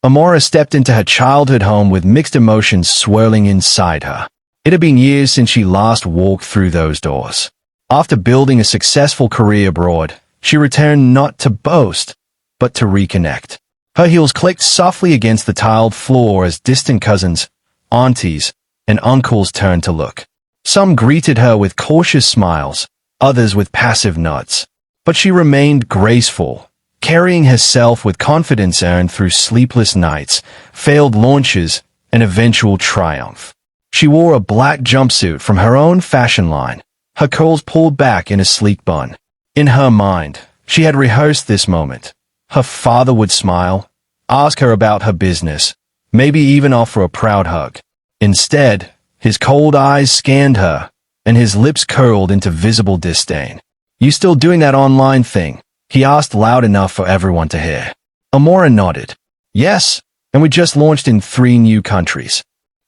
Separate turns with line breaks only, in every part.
Amora stepped into her childhood home with mixed emotions swirling inside her. It had been years since she last walked through those doors. After building a successful career abroad, she returned not to boast, but to reconnect. Her heels clicked softly against the tiled floor as distant cousins, aunties, and uncles turned to look. Some greeted her with cautious smiles, others with passive nods. But she remained graceful, carrying herself with confidence earned through sleepless nights, failed launches, and eventual triumph. She wore a black jumpsuit from her own fashion line, her curls pulled back in a sleek bun. In her mind, she had rehearsed this moment. Her father would smile, ask her about her business, maybe even offer a proud hug. Instead, his cold eyes scanned her, and his lips curled into visible disdain. "You still doing that online thing?" he asked loud enough for everyone to hear. Amora nodded. "Yes, and we just launched in 3 new countries."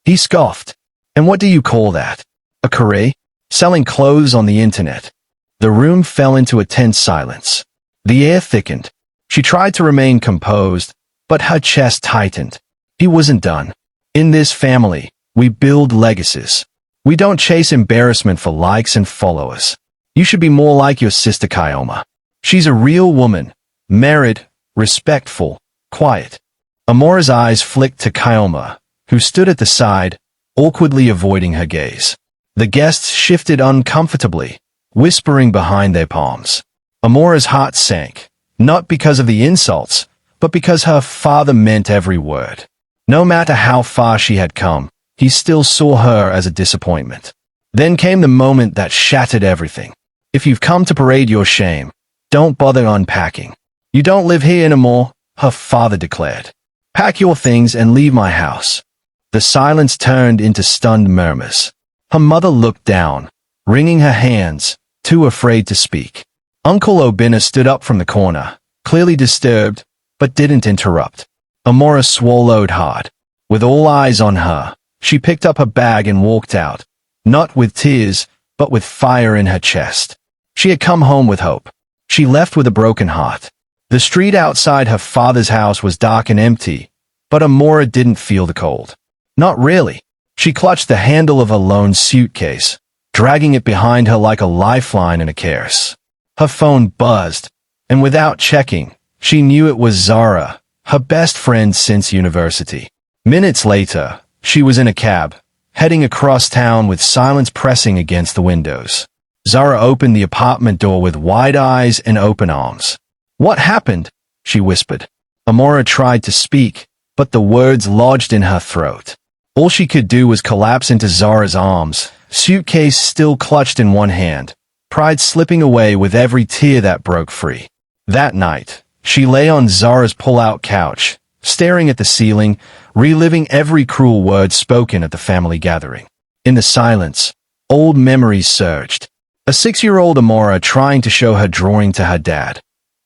He scoffed. "And what do you call that? A career? Selling clothes on the internet?" The room fell into a tense silence. The air thickened. She tried to remain composed, but her chest tightened. He wasn't done. "In this family, we build legacies. We don't chase embarrassment for likes and followers. You should be more like your sister Kyoma. She's a real woman, married, respectful, quiet." Amora's eyes flicked to Kyoma, who stood at the side, awkwardly avoiding her gaze. The guests shifted uncomfortably, whispering behind their palms. Amora's heart sank, not because of the insults, but because her father meant every word. No matter how far she had come, he still saw her as a disappointment. Then came the moment that shattered everything. "If you've come to parade your shame, don't bother unpacking. You don't live here anymore," her father declared. "Pack your things and leave my house." The silence turned into stunned murmurs. Her mother looked down, wringing her hands, too afraid to speak. Uncle Obina stood up from the corner, clearly disturbed, but didn't interrupt. Amora swallowed hard. With all eyes on her, she picked up her bag and walked out, not with tears, but with fire in her chest. She had come home with hope. She left with a broken heart. The street outside her father's house was dark and empty, but Amora didn't feel the cold. Not really. She clutched the handle of her lone suitcase, dragging it behind her like a lifeline in a chaos. Her phone buzzed, and without checking, she knew it was Zara, her best friend since university. Minutes later, she was in a cab, heading across town with silence pressing against the windows. Zara opened the apartment door with wide eyes and open arms. "What happened?" she whispered. Amora tried to speak, but the words lodged in her throat. All she could do was collapse into Zara's arms, suitcase still clutched in one hand, pride slipping away with every tear that broke free. That night, she lay on Zara's pull-out couch, staring at the ceiling, reliving every cruel word spoken at the family gathering. In the silence, old memories surged. A 6-year-old Amora trying to show her drawing to her dad,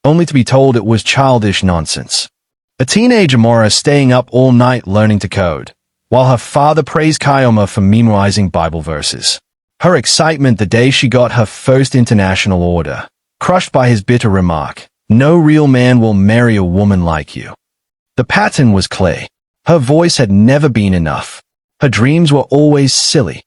only to be told it was childish nonsense. A teenage Amora staying up all night learning to code, while her father praised Kyoma for memorizing Bible verses. Her excitement the day she got her first international order, crushed by his bitter remark, "No real man will marry a woman like you." The pattern was clear. Her voice had never been enough. Her dreams were always silly.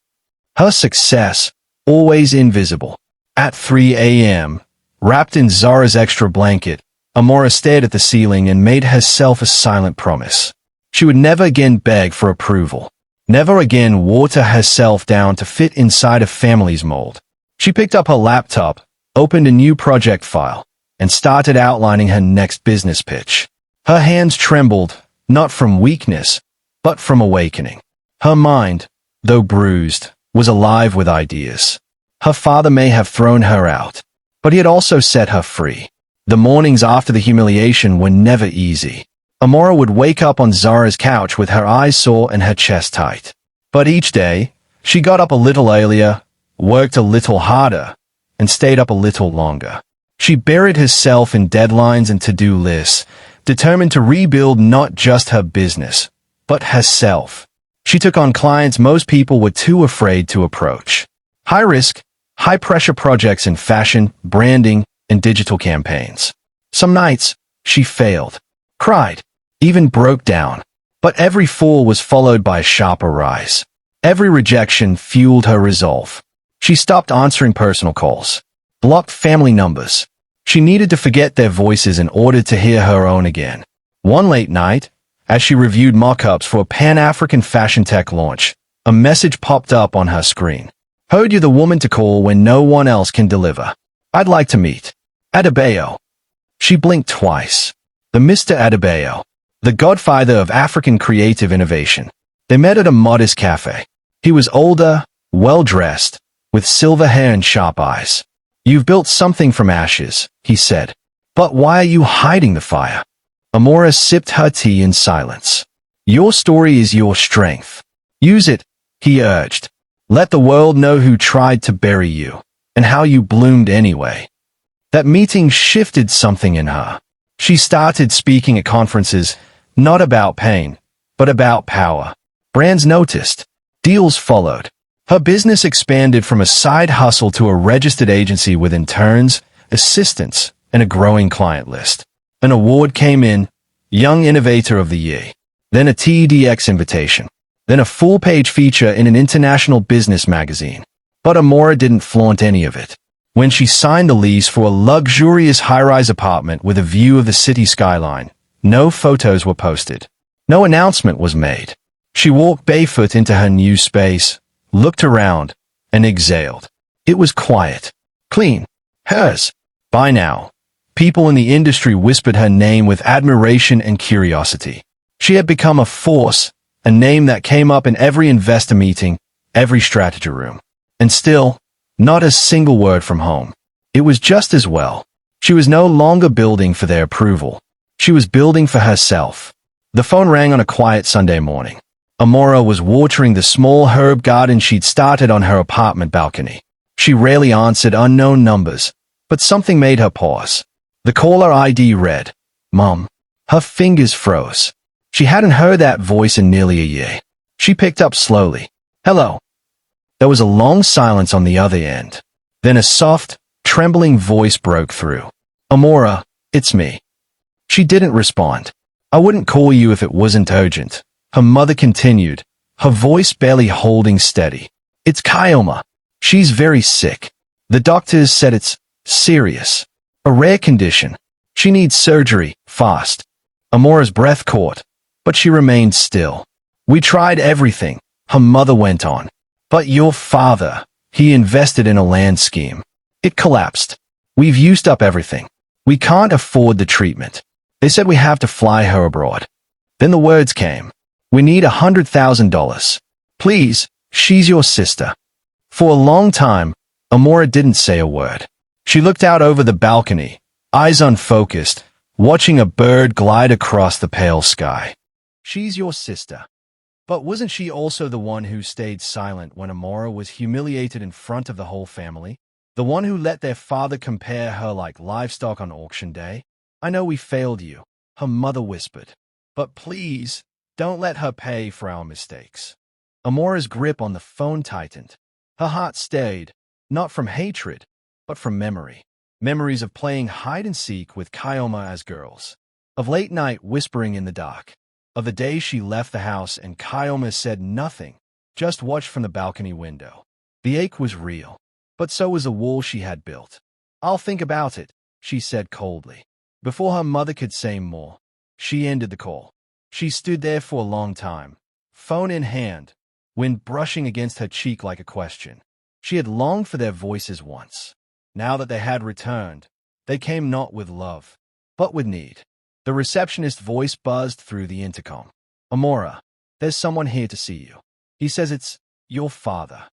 Her success, always invisible. At 3 a.m., wrapped in Zara's extra blanket, Amora stared at the ceiling and made herself a silent promise. She would never again beg for approval. Never again water herself down to fit inside a family's mold. She picked up her laptop, opened a new project file, and started outlining her next business pitch. Her hands trembled, not from weakness, but from awakening. Her mind, though bruised, was alive with ideas. Her father may have thrown her out, but he had also set her free. The mornings after the humiliation were never easy. Amora would wake up on Zara's couch with her eyes sore and her chest tight. But each day, she got up a little earlier, worked a little harder, and stayed up a little longer. She buried herself in deadlines and to-do lists, determined to rebuild not just her business, but herself. She took on clients most people were too afraid to approach. High-risk, high-pressure projects in fashion, branding, and digital campaigns. Some nights, she failed, cried, even broke down. But every fall was followed by a sharper rise. Every rejection fueled her resolve. She stopped answering personal calls, blocked family numbers. She needed to forget their voices in order to hear her own again. One late night, as she reviewed mock-ups for a Pan-African fashion tech launch, a message popped up on her screen. Heard you're the woman to call when no one else can deliver. I'd like to meet Adebayo. She blinked twice. The Mr. Adebayo, the godfather of African creative innovation. They met at a modest cafe. He was older, well-dressed, with silver hair and sharp eyes. You've built something from ashes, he said. But why are you hiding the fire? Amora sipped her tea in silence. Your story is your strength. Use it, he urged. Let the world know who tried to bury you, and how you bloomed anyway. That meeting shifted something in her. She started speaking at conferences, not about pain, but about power. Brands noticed. Deals followed. Her business expanded from a side hustle to a registered agency with interns, assistants, and a growing client list. An award came in, Young Innovator of the Year, then a TEDx invitation, then a full-page feature in an international business magazine. But Amora didn't flaunt any of it. When she signed the lease for a luxurious high-rise apartment with a view of the city skyline, no photos were posted. No announcement was made. She walked barefoot into her new space, looked around, and exhaled. It was quiet. Clean. Hers. By now, people in the industry whispered her name with admiration and curiosity. She had become a force, a name that came up in every investor meeting, every strategy room. And still, not a single word from home. It was just as well. She was no longer building for their approval. She was building for herself. The phone rang on a quiet Sunday morning. Amora was watering the small herb garden she'd started on her apartment balcony. She rarely answered unknown numbers, but something made her pause. The caller ID read, Mom. Her fingers froze. She hadn't heard that voice in nearly a year. She picked up slowly. Hello. There was a long silence on the other end. Then a soft, trembling voice broke through. Amora, it's me. She didn't respond. I wouldn't call you if it wasn't urgent. Her mother continued, her voice barely holding steady. It's Kyoma. She's very sick. The doctors said it's serious. A rare condition. She needs surgery, fast. Amora's breath caught, but she remained still. We tried everything, her mother went on. But your father, he invested in a land scheme. It collapsed. We've used up everything. We can't afford the treatment. They said we have to fly her abroad. Then the words came. We need $100,000. Please, she's your sister. For a long time, Amora didn't say a word. She looked out over the balcony, eyes unfocused, watching a bird glide across the pale sky. She's your sister. But wasn't she also the one who stayed silent when Amora was humiliated in front of the whole family? The one who let their father compare her like livestock on auction day? I know we failed you, her mother whispered. But please, don't let her pay for our mistakes. Amora's grip on the phone tightened. Her heart stayed, not from hatred, but from memory. Memories of playing hide-and-seek with Kyoma as girls. Of late night whispering in the dark. Of the day she left the house and Kyoma said nothing, just watched from the balcony window. The ache was real, but so was the wall she had built. I'll think about it, she said coldly. Before her mother could say more, she ended the call. She stood there for a long time, phone in hand, wind brushing against her cheek like a question. She had longed for their voices once. Now that they had returned, they came not with love, but with need. The receptionist's voice buzzed through the intercom. Amora, there's someone here to see you. He says it's your father.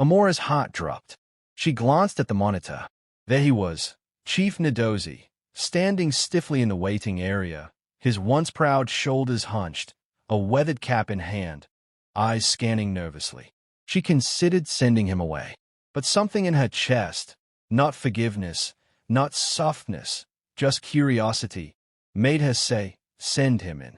Amora's heart dropped. She glanced at the monitor. There he was, Chief Ndozi, standing stiffly in the waiting area, his once proud shoulders hunched, a weathered cap in hand, eyes scanning nervously. She considered sending him away, but something in her chest, not forgiveness, not softness, just curiosity, made her say, send him in.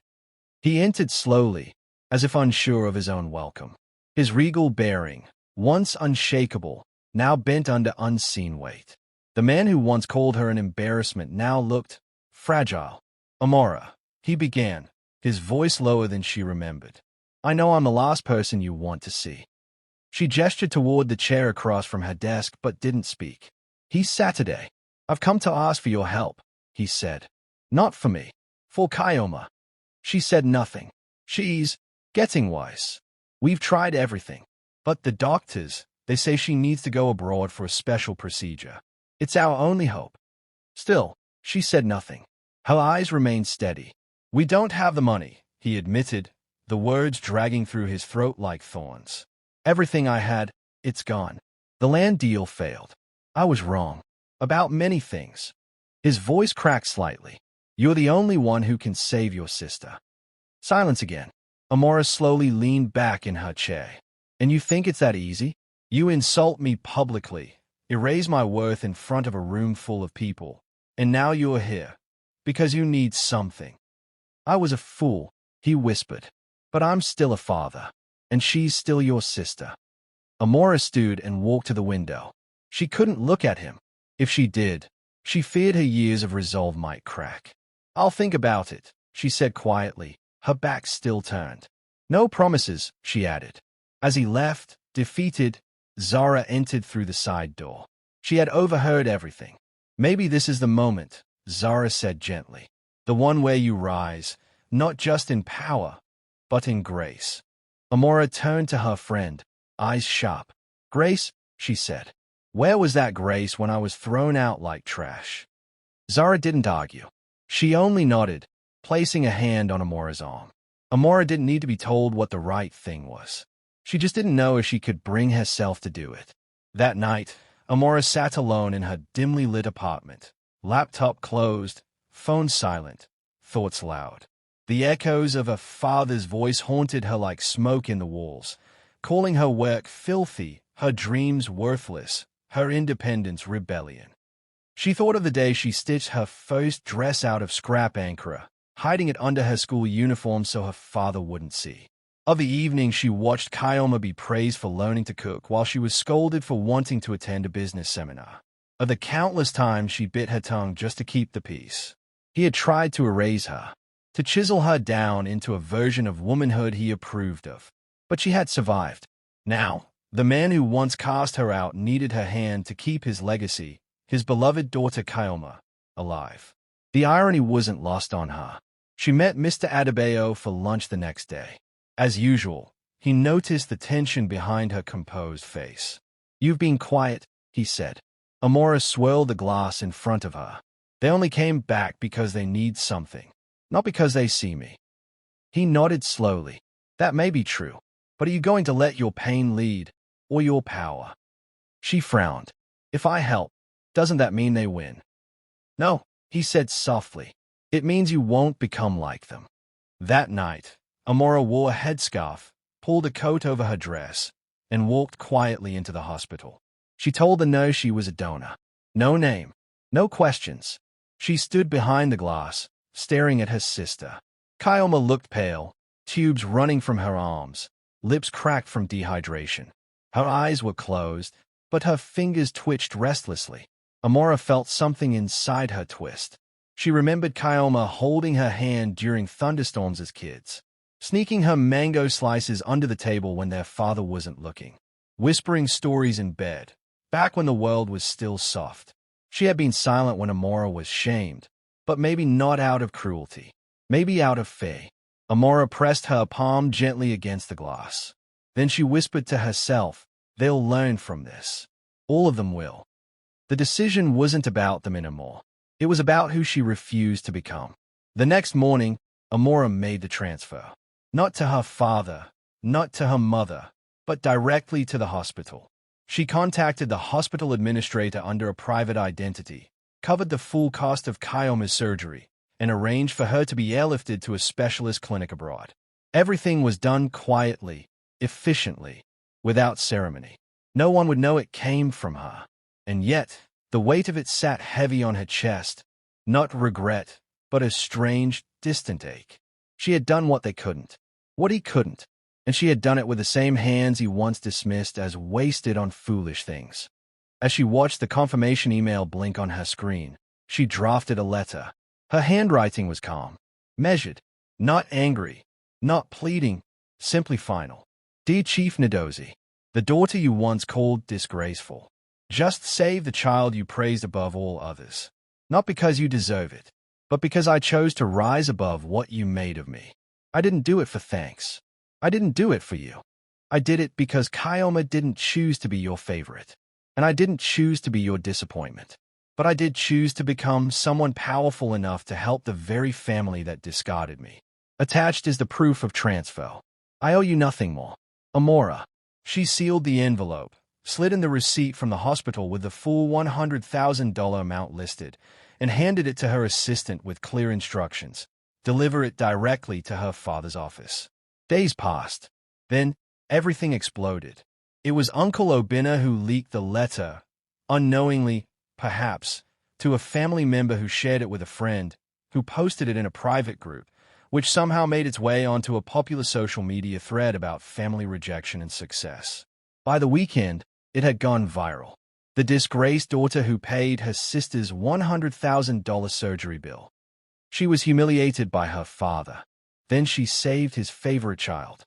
He entered slowly, as if unsure of his own welcome. His regal bearing, once unshakable, now bent under unseen weight. The man who once called her an embarrassment now looked fragile. Amora, he began, his voice lower than she remembered. I know I'm the last person you want to see. She gestured toward the chair across from her desk but didn't speak. He's Saturday. I've come to ask for your help, he said. Not for me. For Kyoma. She said nothing. She's getting worse. We've tried everything. But the doctors, they say she needs to go abroad for a special procedure. It's our only hope. Still, she said nothing. Her eyes remained steady. We don't have the money, he admitted, the words dragging through his throat like thorns. Everything I had, it's gone. The land deal failed. I was wrong. About many things. His voice cracked slightly. You're the only one who can save your sister. Silence again. Amora slowly leaned back in her chair. And you think it's that easy? You insult me publicly, erase my worth in front of a room full of people, and now you're here. Because you need something. I was a fool, he whispered. But I'm still a father. And she's still your sister. Amora stood and walked to the window. She couldn't look at him. If she did, she feared her years of resolve might crack. I'll think about it, she said quietly, her back still turned. No promises, she added. As he left, defeated, Zara entered through the side door. She had overheard everything. Maybe this is the moment, Zara said gently. The one where you rise, not just in power, but in grace. Amora turned to her friend, eyes sharp. Grace, she said. Where was that grace when I was thrown out like trash? Zara didn't argue. She only nodded, placing a hand on Amora's arm. Amora didn't need to be told what the right thing was. She just didn't know if she could bring herself to do it. That night, Amora sat alone in her dimly lit apartment, laptop closed, phone silent, thoughts loud. The echoes of her father's voice haunted her like smoke in the walls, calling her work filthy, her dreams worthless, her independence rebellion. She thought of the day she stitched her first dress out of scrap ankara, hiding it under her school uniform so her father wouldn't see. Of the evening she watched Kyoma be praised for learning to cook while she was scolded for wanting to attend a business seminar. Of the countless times she bit her tongue just to keep the peace. He had tried to erase her, to chisel her down into a version of womanhood he approved of. But she had survived. Now, the man who once cast her out needed her hand to keep his legacy, his beloved daughter Kyoma, alive. The irony wasn't lost on her. She met Mr. Adebayo for lunch the next day. As usual, he noticed the tension behind her composed face. You've been quiet, he said. Amora swirled the glass in front of her. They only came back because they need something, not because they see me. He nodded slowly. That may be true, but are you going to let your pain lead, or your power? She frowned. If I help, doesn't that mean they win? No, he said softly. It means you won't become like them. That night, Amora wore a headscarf, pulled a coat over her dress, and walked quietly into the hospital. She told the nurse she was a donor. No name, no questions. She stood behind the glass, staring at her sister. Kyoma looked pale, tubes running from her arms, lips cracked from dehydration. Her eyes were closed, but her fingers twitched restlessly. Amora felt something inside her twist. She remembered Kyoma holding her hand during thunderstorms as kids, sneaking her mango slices under the table when their father wasn't looking, whispering stories in bed, back when the world was still soft. She had been silent when Amora was shamed, but maybe not out of cruelty, maybe out of fear. Amora pressed her palm gently against the glass. Then she whispered to herself, they'll learn from this. All of them will. The decision wasn't about them anymore. It was about who she refused to become. The next morning, Amora made the transfer. Not to her father, not to her mother, but directly to the hospital. She contacted the hospital administrator under a private identity, covered the full cost of Kyoma's surgery, and arranged for her to be airlifted to a specialist clinic abroad. Everything was done quietly, efficiently, without ceremony. No one would know it came from her. And yet, the weight of it sat heavy on her chest, not regret, but a strange, distant ache. She had done what they couldn't, what he couldn't, and she had done it with the same hands he once dismissed as wasted on foolish things. As she watched the confirmation email blink on her screen, she drafted a letter. Her handwriting was calm, measured. Not angry, not pleading, simply final. Dear Chief Ndozi, the daughter you once called disgraceful, just save the child you praised above all others. Not because you deserve it, but because I chose to rise above what you made of me. I didn't do it for thanks. I didn't do it for you. I did it because Kyoma didn't choose to be your favorite, and I didn't choose to be your disappointment. But I did choose to become someone powerful enough to help the very family that discarded me. Attached is the proof of transfer. I owe you nothing more. Amora. She sealed the envelope, slid in the receipt from the hospital with the full $100,000 amount listed, and handed it to her assistant with clear instructions. Deliver it directly to her father's office. Days passed. Then, everything exploded. It was Uncle Obina who leaked the letter, unknowingly, perhaps, to a family member who shared it with a friend, who posted it in a private group, which somehow made its way onto a popular social media thread about family rejection and success. By the weekend, it had gone viral. The disgraced daughter who paid her sister's $100,000 surgery bill. She was humiliated by her father. Then she saved his favorite child.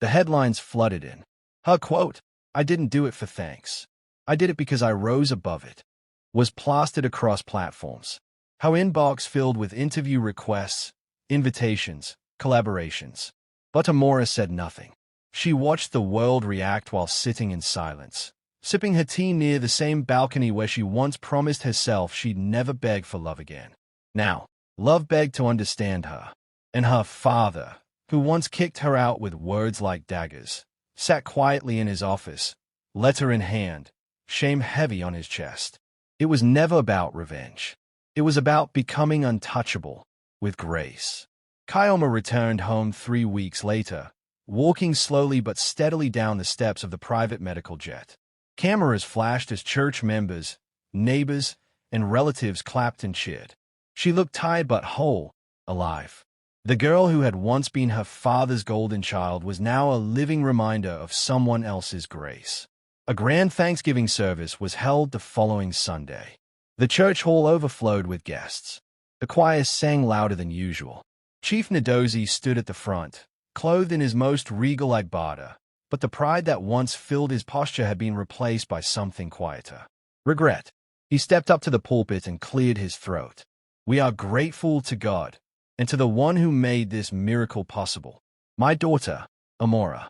The headlines flooded in. Her quote, "I didn't do it for thanks. I did it because I rose above it," was plastered across platforms. Her inbox filled with interview requests, invitations, collaborations. But Amora said nothing. She watched the world react while sitting in silence, sipping her tea near the same balcony where she once promised herself she'd never beg for love again. Now, love begged to understand her. And her father, who once kicked her out with words like daggers, sat quietly in his office, letter in hand, shame heavy on his chest. It was never about revenge. It was about becoming untouchable, with grace. Kyoma returned home 3 weeks later, walking slowly but steadily down the steps of the private medical jet. Cameras flashed as church members, neighbors, and relatives clapped and cheered. She looked tired but whole, alive. The girl who had once been her father's golden child was now a living reminder of someone else's grace. A grand Thanksgiving service was held the following Sunday. The church hall overflowed with guests. The choir sang louder than usual. Chief Ndozi stood at the front, clothed in his most regal agbada, but the pride that once filled his posture had been replaced by something quieter. Regret. He stepped up to the pulpit and cleared his throat. We are grateful to God, and to the one who made this miracle possible. My daughter, Amora.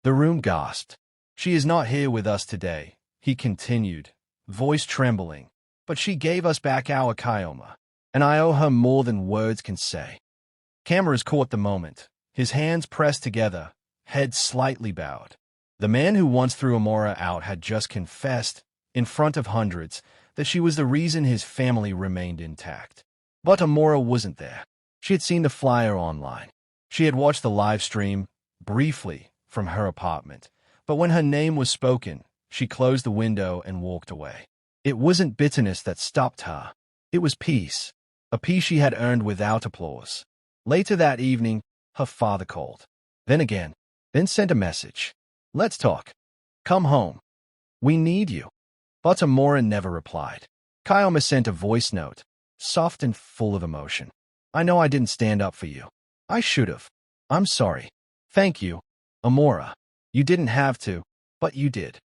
The room gasped. She is not here with us today, he continued, voice trembling, but she gave us back our Kyoma, and I owe her more than words can say. Cameras caught the moment, his hands pressed together, head slightly bowed. The man who once threw Amora out had just confessed, in front of hundreds, that she was the reason his family remained intact. But Amora wasn't there. She had seen the flyer online. She had watched the live stream, briefly, from her apartment. But when her name was spoken, she closed the window and walked away. It wasn't bitterness that stopped her. It was peace. A peace she had earned without applause. Later that evening, her father called. Then again. Then sent a message. Let's talk. Come home. We need you. But Amora never replied. Kyoma sent a voice note, soft and full of emotion. I know I didn't stand up for you. I should have. I'm sorry. Thank you, Amora. You didn't have to, but you did.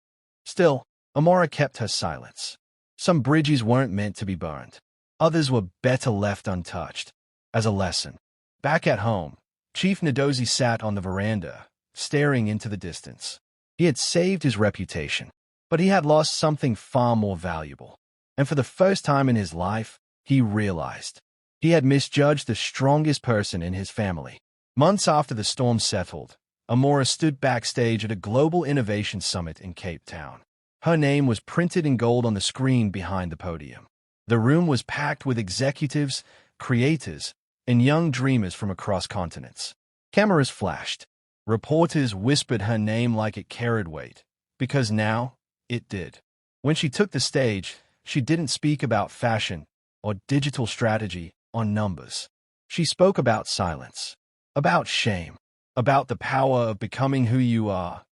Still, Amora kept her silence. Some bridges weren't meant to be burned. Others were better left untouched. As a lesson. Back at home, Chief Ndozi sat on the veranda, staring into the distance. He had saved his reputation, but he had lost something far more valuable. And for the first time in his life, he realized. He had misjudged the strongest person in his family. Months after the storm settled, Amora stood backstage at a global innovation summit in Cape Town. Her name was printed in gold on the screen behind the podium. The room was packed with executives, creators, and young dreamers from across continents. Cameras flashed. Reporters whispered her name like it carried weight, because now it did. When she took the stage, she didn't speak about fashion or digital strategy or numbers. She spoke about silence, about shame, about the power of becoming who you are,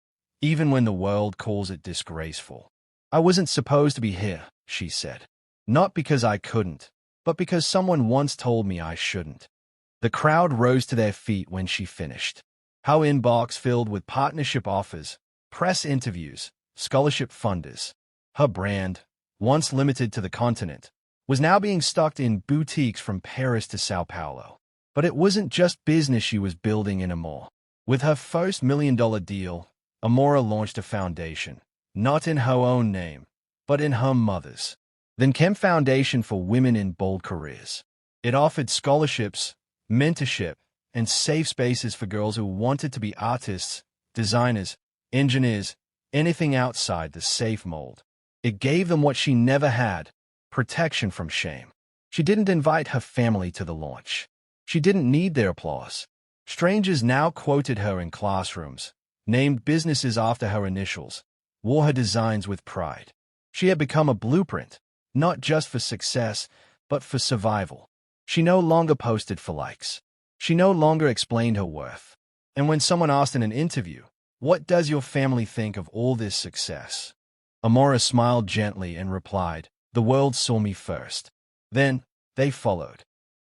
even when the world calls it disgraceful. I wasn't supposed to be here, she said. Not because I couldn't, but because someone once told me I shouldn't. The crowd rose to their feet when she finished. Her inbox filled with partnership offers, press interviews, scholarship funders. Her brand, once limited to the continent, was now being stocked in boutiques from Paris to Sao Paulo. But it wasn't just business she was building anymore. With her first $1 million deal, Amora launched a foundation, not in her own name, but in her mother's. The Chem Foundation for Women in Bold Careers. It offered scholarships, mentorship, and safe spaces for girls who wanted to be artists, designers, engineers, anything outside the safe mold. It gave them what she never had, protection from shame. She didn't invite her family to the launch. She didn't need their applause. Strangers now quoted her in classrooms, named businesses after her initials, wore her designs with pride. She had become a blueprint, not just for success, but for survival. She no longer posted for likes. She no longer explained her worth. And when someone asked in an interview, "What does your family think of all this success?" Amora smiled gently and replied, "The world saw me first. Then, they followed."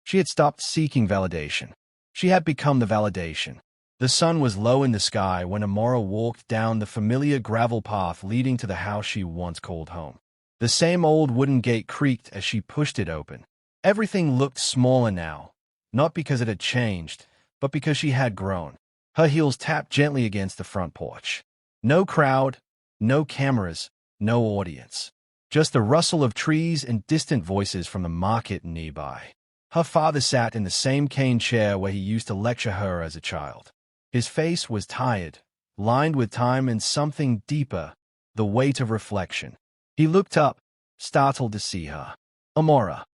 She had stopped seeking validation. She had become the validation. The sun was low in the sky when Amora walked down the familiar gravel path leading to the house she once called home. The same old wooden gate creaked as she pushed it open. Everything looked smaller now, not because it had changed, but because she had grown. Her heels tapped gently against the front porch. No crowd, no cameras, no audience. Just the rustle of trees and distant voices from the market nearby. Her father sat in the same cane chair where he used to lecture her as a child. His face was tired, lined with time and something deeper, the weight of reflection. He looked up, startled to see her. "Amora."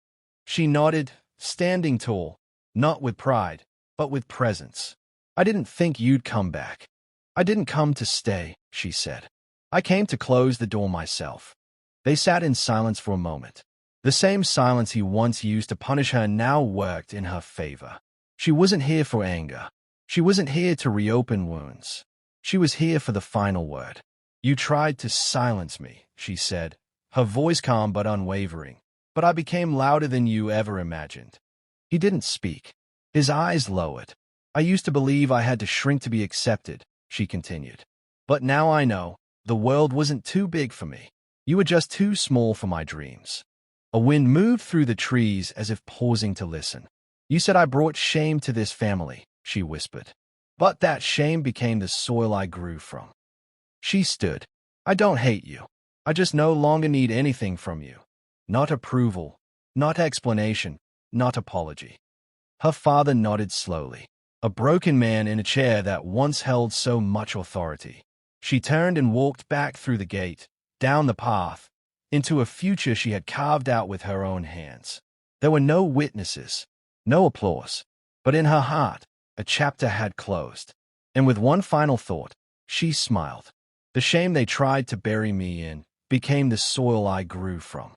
She nodded, standing tall, not with pride, but with presence. "I didn't think you'd come back." "I didn't come to stay," she said. "I came to close the door myself." They sat in silence for a moment. The same silence he once used to punish her now worked in her favor. She wasn't here for anger. She wasn't here to reopen wounds. She was here for the final word. "You tried to silence me," she said, her voice calm but unwavering. "But I became louder than you ever imagined." He didn't speak. His eyes lowered. "I used to believe I had to shrink to be accepted," she continued. "But now I know, the world wasn't too big for me. You were just too small for my dreams." A wind moved through the trees as if pausing to listen. "You said I brought shame to this family," she whispered. "But that shame became the soil I grew from." She stood. "I don't hate you. I just no longer need anything from you. Not approval, not explanation, not apology." Her father nodded slowly, a broken man in a chair that once held so much authority. She turned and walked back through the gate, down the path, into a future she had carved out with her own hands. There were no witnesses, no applause, but in her heart, a chapter had closed. And with one final thought, she smiled. The shame they tried to bury me in became the soil I grew from.